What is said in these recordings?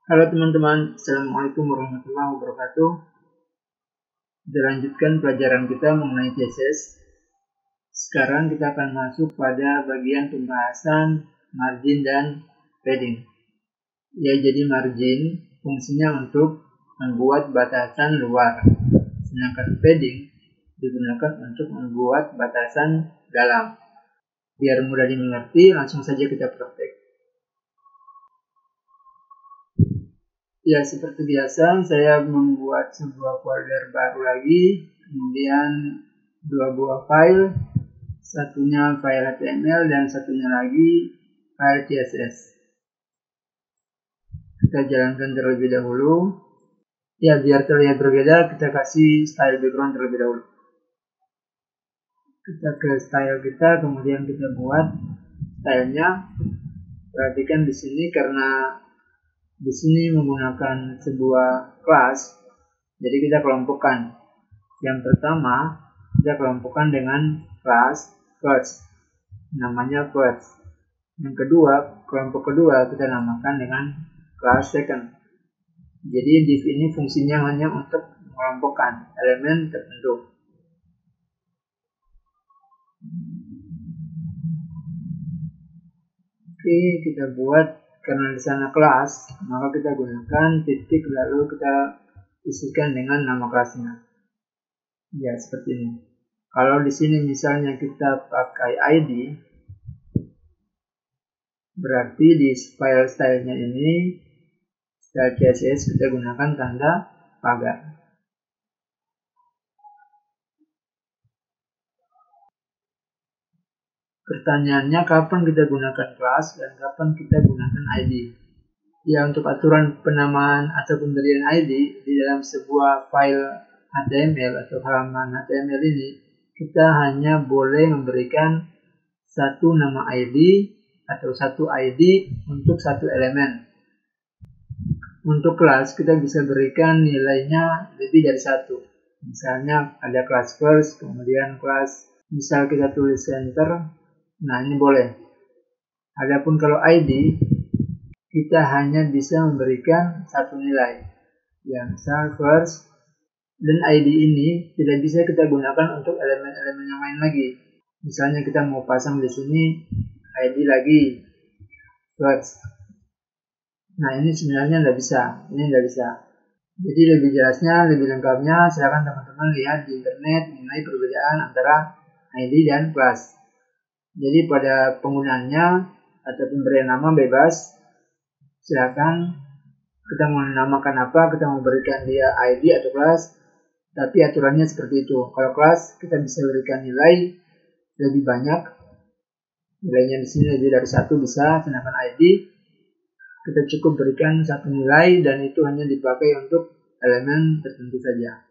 Halo teman-teman, Assalamualaikum warahmatullahi wabarakatuh. Kita lanjutkan pelajaran kita mengenai CSS. Sekarang kita akan masuk pada bagian pembahasan margin dan padding. Ya, jadi margin fungsinya untuk membuat batasan luar, sedangkan padding digunakan untuk membuat batasan dalam. Biar mudah dimengerti, langsung saja kita praktek. Ya, seperti biasa, saya membuat sebuah folder baru lagi, kemudian dua buah file, satunya file HTML dan satunya lagi file CSS. Kita jalankan terlebih dahulu. Ya, biar terlihat berbeda, kita kasih style background terlebih dahulu. Kita ke style kita, kemudian kita buat stylenya. Perhatikan di sini karena di sini menggunakan sebuah kelas, jadi kita kelompokkan. Yang pertama, kita kelompokkan dengan kelas first, namanya first. Yang kedua, kelompok kedua kita namakan dengan kelas second. Jadi div ini fungsinya hanya untuk mengelompokkan elemen tertentu. Oke, kita buat. Karena di sana kelas, maka kita gunakan titik lalu kita isikan dengan nama kelasnya. Ya, seperti ini. Kalau di sini misalnya kita pakai ID, berarti di file stylenya ini, style CSS, kita gunakan tanda pagar. Pertanyaannya, kapan kita gunakan kelas dan kapan kita gunakan ID? Ya, untuk aturan penamaan atau pemberian ID di dalam sebuah file HTML atau halaman HTML ini, kita hanya boleh memberikan satu nama ID atau satu ID untuk satu elemen. Untuk kelas, kita bisa berikan nilainya lebih dari satu. Misalnya ada kelas first, kemudian kelas, misal kita tulis center. Nah, ini boleh. Adapun kalau ID, kita hanya bisa memberikan satu nilai. Yang misal first, dan ID ini tidak bisa kita gunakan untuk elemen-elemen yang lain lagi. Misalnya kita mau pasang di sini ID lagi first. Nah, ini sebenarnya tidak bisa. Ini tidak bisa. Jadi lebih jelasnya, lebih lengkapnya, silakan teman-teman lihat di internet mengenai perbedaan antara ID dan kelas. Jadi pada penggunaannya atau pemberian nama bebas, silakan kita mau menamakan apa, kita mau berikan dia ID atau kelas, tapi aturannya seperti itu. Kalau kelas kita bisa berikan nilai lebih banyak, nilainya di sini lebih dari satu bisa, sedangkan ID kita cukup berikan satu nilai dan itu hanya dipakai untuk elemen tertentu saja.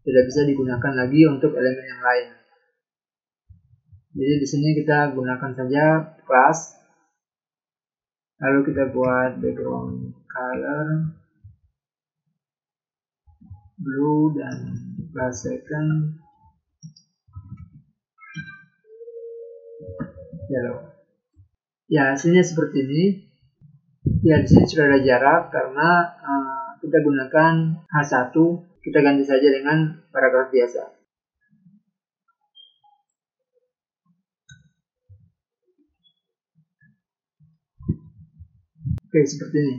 Tidak bisa digunakan lagi untuk elemen yang lain. Jadi di sini kita gunakan saja kelas. Lalu kita buat background color blue dan class second yellow. Ya, hasilnya seperti ini. Ya, di sini sudah ada jarak karena kita gunakan H1, kita ganti saja dengan paragraf biasa. Oke, seperti ini.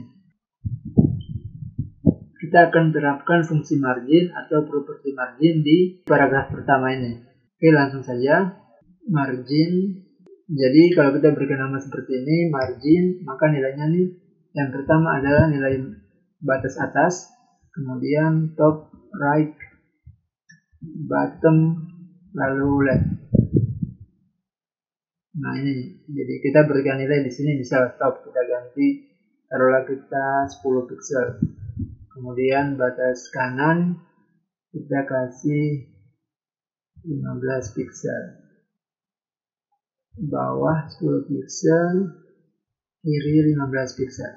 Kita akan terapkan fungsi margin atau properti margin di paragraf pertama ini. Oke, langsung saja. Margin. Jadi kalau kita berikan nama seperti ini, margin, maka nilainya nih, yang pertama adalah nilai batas atas, kemudian top, right, bottom, lalu left. Nah, ini, jadi kita berikan nilai di sini, misal top, kita ganti, taruhlah kita 10 pixel. Kemudian batas kanan kita kasih 15 pixel. Bawah 10 pixel, kiri 15 pixel.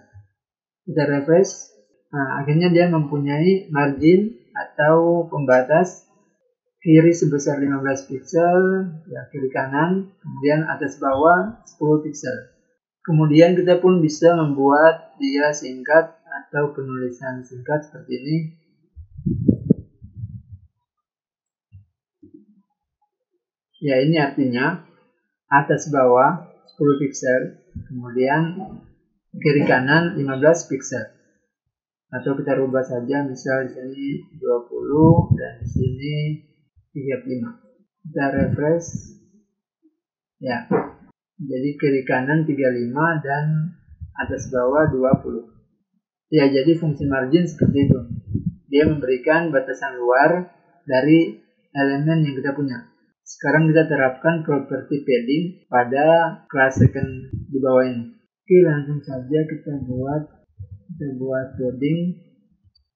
Kita refresh. Nah, akhirnya dia mempunyai margin atau pembatas kiri sebesar 15 pixel, ya kiri kanan, kemudian atas bawah 10 pixel. Kemudian kita pun bisa membuat dia singkat atau penulisan singkat seperti ini. Ya, ini artinya atas bawah 10 pixel, kemudian kiri kanan 15 pixel. Atau kita rubah saja, misal di sini 20 dan di sini 35. Kita refresh. Ya. Jadi kiri kanan 35 dan atas bawah 20. Ya, jadi fungsi margin seperti itu. Dia memberikan batasan luar dari elemen yang kita punya. Sekarang kita terapkan properti padding pada kelas second di bawah ini. Oke, langsung saja kita buat padding.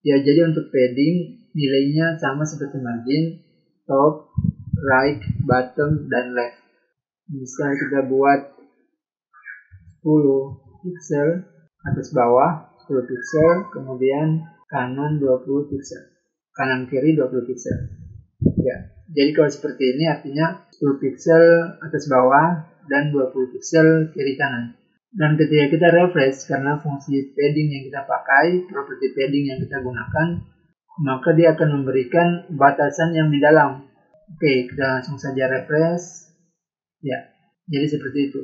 Ya, jadi untuk padding nilainya sama seperti margin, top, right, bottom, dan left. Misal kita buat 10 pixel atas bawah 10 pixel, kemudian kanan 20 pixel, kanan kiri 20 pixel. Ya, jadi kalau seperti ini artinya 10 pixel atas bawah dan 20 pixel kiri kanan. Dan ketika kita refresh, karena fungsi padding yang kita pakai, properti padding yang kita gunakan, maka dia akan memberikan batasan yang di dalam. Oke, kita langsung saja refresh. Ya, jadi seperti itu.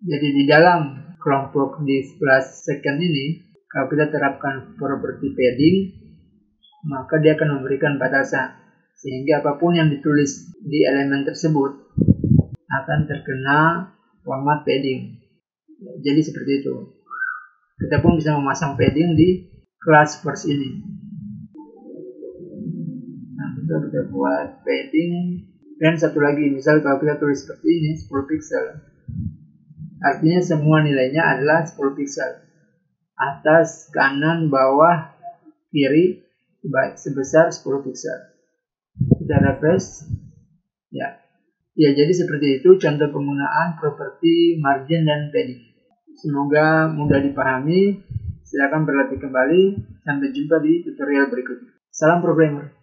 Jadi di dalam kelompok di kelas second ini, kalau kita terapkan properti padding, maka dia akan memberikan batasan. Sehingga apapun yang ditulis di elemen tersebut akan terkena format padding. Jadi seperti itu. Kita pun bisa memasang padding di kelas first ini. Nah, kita buat padding. Dan satu lagi, misal kalau kita tulis seperti ini, 10 pixel. Artinya semua nilainya adalah 10 pixel. Atas, kanan, bawah, kiri, sebesar 10 pixel. Kita refresh. Ya, jadi seperti itu contoh penggunaan properti margin dan padding. Semoga mudah dipahami. Silakan berlatih kembali. Sampai jumpa di tutorial berikutnya. Salam programmer.